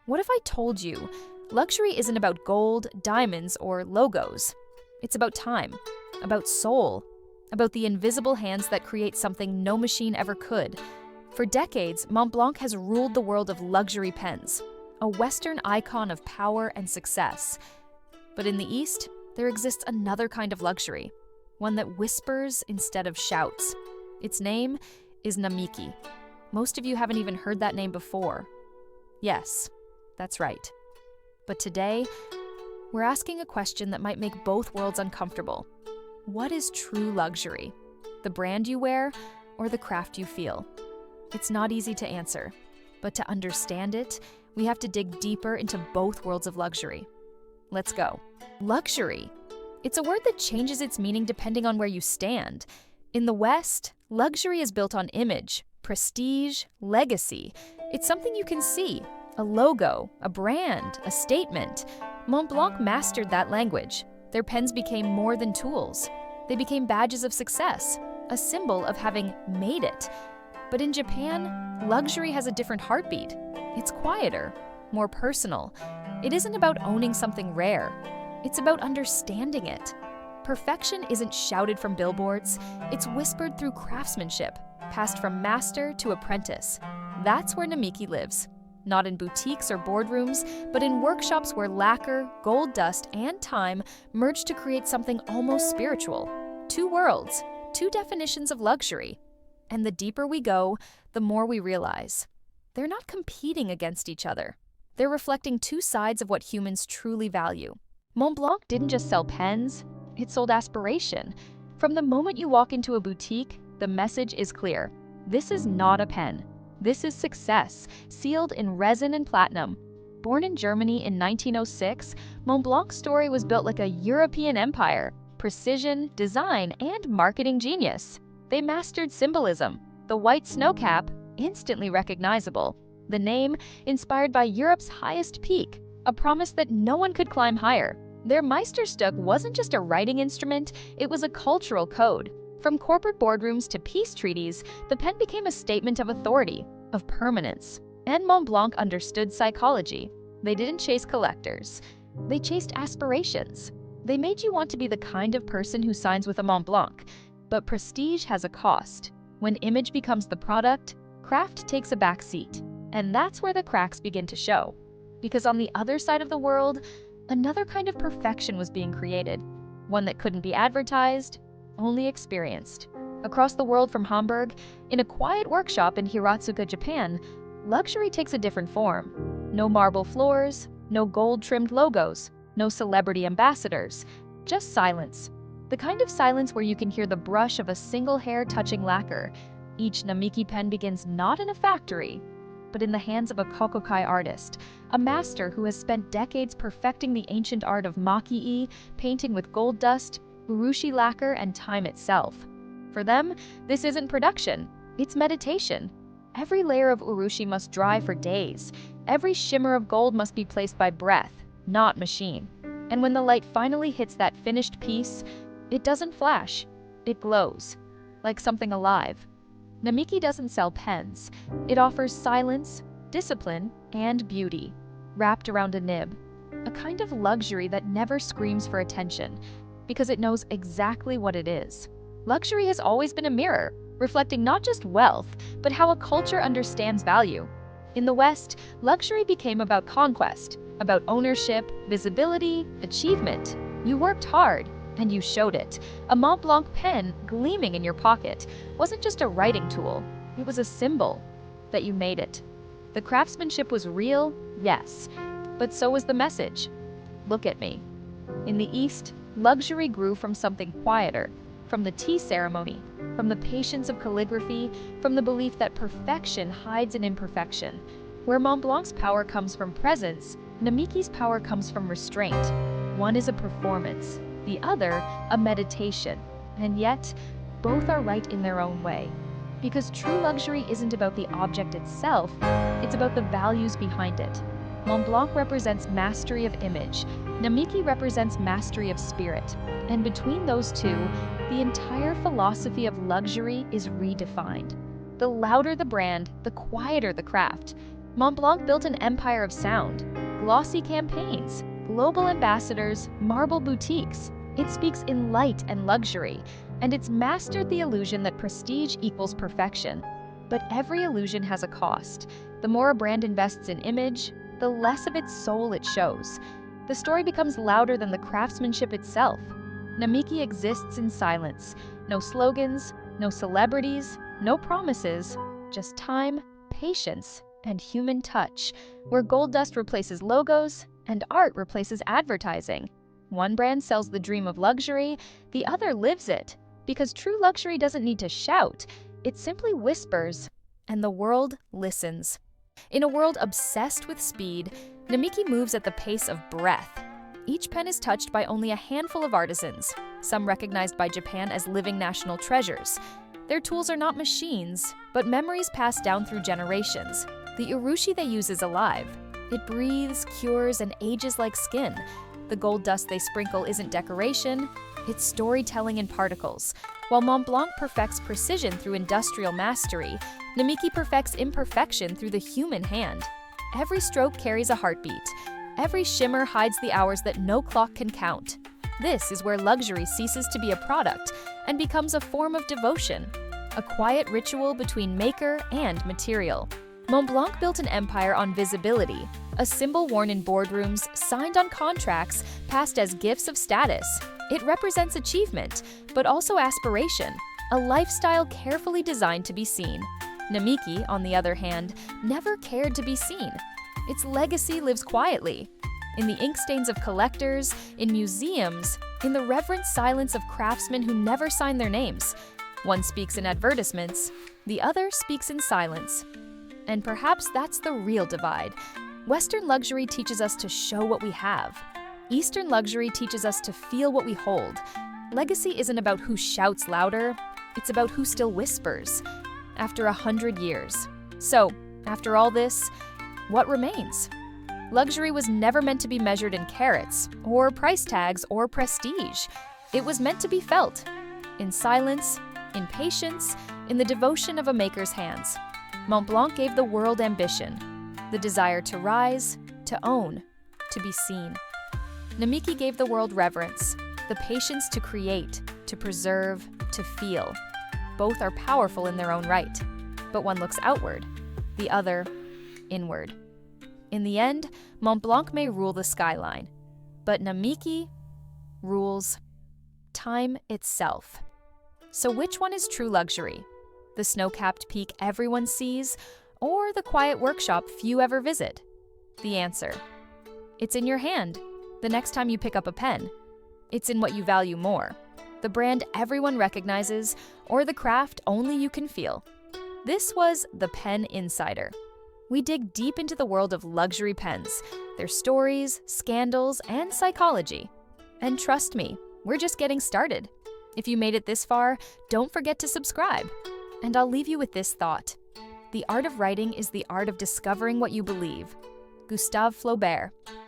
What if I told you luxury isn't about gold, diamonds, or logos? It's about time, about soul, about the invisible hands that create something no machine ever could. For decades, Montblanc has ruled the world of luxury pens, a Western icon of power and success. But in the East, there exists another kind of luxury, one that whispers instead of shouts. Its name is Namiki. Most of you haven't even heard that name before. Yes, that's right. But today, we're asking a question that might make both worlds uncomfortable. What is true luxury? The brand you wear or the craft you feel? It's not easy to answer, but to understand it, we have to dig deeper into both worlds of luxury. Let's go. Luxury. It's a word that changes its meaning depending on where you stand. In the West, luxury is built on image, prestige, legacy. It's something you can see, a logo, a brand, a statement. Montblanc mastered that language. Their pens became more than tools. They became badges of success, a symbol of having made it. But in Japan, luxury has a different heartbeat. It's quieter, more personal. It isn't about owning something rare. It's about understanding it. Perfection isn't shouted from billboards. It's whispered through craftsmanship, passed from master to apprentice. That's where Namiki lives. Not in boutiques or boardrooms, but in workshops where lacquer, gold dust, and time merge to create something almost spiritual. Two worlds, two definitions of luxury. And the deeper we go, the more we realize. They're not competing against each other. They're reflecting two sides of what humans truly value. Montblanc didn't just sell pens, it sold aspiration. From the moment you walk into a boutique, the message is clear. This is not a pen. This is success, sealed in resin and platinum. Born in Germany in 1906, Montblanc's story was built like a European empire. Precision, design, and marketing genius. They mastered symbolism. The white snow cap, instantly recognizable. The name, inspired by Europe's highest peak, a promise that no one could climb higher. Their Meisterstück wasn't just a writing instrument, it was a cultural code. From corporate boardrooms to peace treaties, the pen became a statement of authority, of permanence. And Montblanc understood psychology. They didn't chase collectors. They chased aspirations. They made you want to be the kind of person who signs with a Montblanc. But prestige has a cost. When image becomes the product, craft takes a back seat. And that's where the cracks begin to show. Because on the other side of the world, another kind of perfection was being created. One that couldn't be advertised, only experienced. Across the world from Hamburg, in a quiet workshop in Hiratsuka, Japan, luxury takes a different form. No marble floors, no gold-trimmed logos, no celebrity ambassadors, just silence. The kind of silence where you can hear the brush of a single hair touching lacquer. Each Namiki pen begins not in a factory, but in the hands of a kokokai artist, a master who has spent decades perfecting the ancient art of maki-e, painting with gold dust, urushi lacquer, and time itself. For them, this isn't production, it's meditation. Every layer of urushi must dry for days. Every shimmer of gold must be placed by breath, not machine. And when the light finally hits that finished piece, it doesn't flash, it glows, like something alive. Namiki doesn't sell pens. It offers silence, discipline, and beauty, wrapped around a nib. A kind of luxury that never screams for attention, because it knows exactly what it is. Luxury has always been a mirror, reflecting not just wealth, but how a culture understands value. In the West, luxury became about conquest, about ownership, visibility, achievement. You worked hard, and you showed it. A Montblanc pen gleaming in your pocket wasn't just a writing tool, it was a symbol that you made it. The craftsmanship was real, yes, but so was the message. Look at me. In the East, luxury grew from something quieter, from the tea ceremony, from the patience of calligraphy, from the belief that perfection hides in imperfection. Where Montblanc's power comes from presence, Namiki's power comes from restraint. One is a performance, the other a meditation, and yet both are right in their own way. Because true luxury isn't about the object itself, it's about the values behind it. Montblanc represents mastery of image, Namiki represents mastery of spirit, and between those two, the entire philosophy of luxury is redefined. The louder the brand, the quieter the craft. Montblanc built an empire of sound, glossy campaigns, global ambassadors, marble boutiques. It speaks in light and luxury, and it's mastered the illusion that prestige equals perfection. But every illusion has a cost. The more a brand invests in image, the less of its soul it shows. The story becomes louder than the craftsmanship itself. Namiki exists in silence. No slogans, no celebrities, no promises, just time, patience, and human touch, where gold dust replaces logos and art replaces advertising. One brand sells the dream of luxury, the other lives it, because true luxury doesn't need to shout, it simply whispers, and the world listens. In a world obsessed with speed, Namiki moves at the pace of breath. Each pen is touched by only a handful of artisans, some recognized by Japan as living national treasures. Their tools are not machines, but memories passed down through generations. The urushi they use is alive. It breathes, cures, and ages like skin. The gold dust they sprinkle isn't decoration, it's storytelling in particles. While Montblanc perfects precision through industrial mastery, Namiki perfects imperfection through the human hand. Every stroke carries a heartbeat. Every shimmer hides the hours that no clock can count. This is where luxury ceases to be a product and becomes a form of devotion, a quiet ritual between maker and material. Montblanc built an empire on visibility, a symbol worn in boardrooms, signed on contracts, passed as gifts of status. It represents achievement, but also aspiration, a lifestyle carefully designed to be seen. Namiki, on the other hand, never cared to be seen. Its legacy lives quietly, in the ink stains of collectors, in museums, in the reverent silence of craftsmen who never sign their names. One speaks in advertisements, the other speaks in silence. And perhaps that's the real divide. Western luxury teaches us to show what we have. Eastern luxury teaches us to feel what we hold. Legacy isn't about who shouts louder, it's about who still whispers. After 100 years. So, after all this, what remains? Luxury was never meant to be measured in carats, or price tags, or prestige. It was meant to be felt. In silence, in patience, in the devotion of a maker's hands. Montblanc gave the world ambition, the desire to rise, to own, to be seen. Namiki gave the world reverence, the patience to create, to preserve, to feel. Both are powerful in their own right, but one looks outward, the other inward. In the end, Montblanc may rule the skyline, but Namiki rules time itself. So which one is true luxury? The snow-capped peak everyone sees, or the quiet workshop few ever visit? The answer: it's in your hand, the next time you pick up a pen. It's in what you value more, the brand everyone recognizes, or the craft only you can feel. This was The Pen Insider. We dig deep into the world of luxury pens, their stories, scandals, and psychology. And trust me, we're just getting started. If you made it this far, don't forget to subscribe. And I'll leave you with this thought. The art of writing is the art of discovering what you believe. Gustave Flaubert.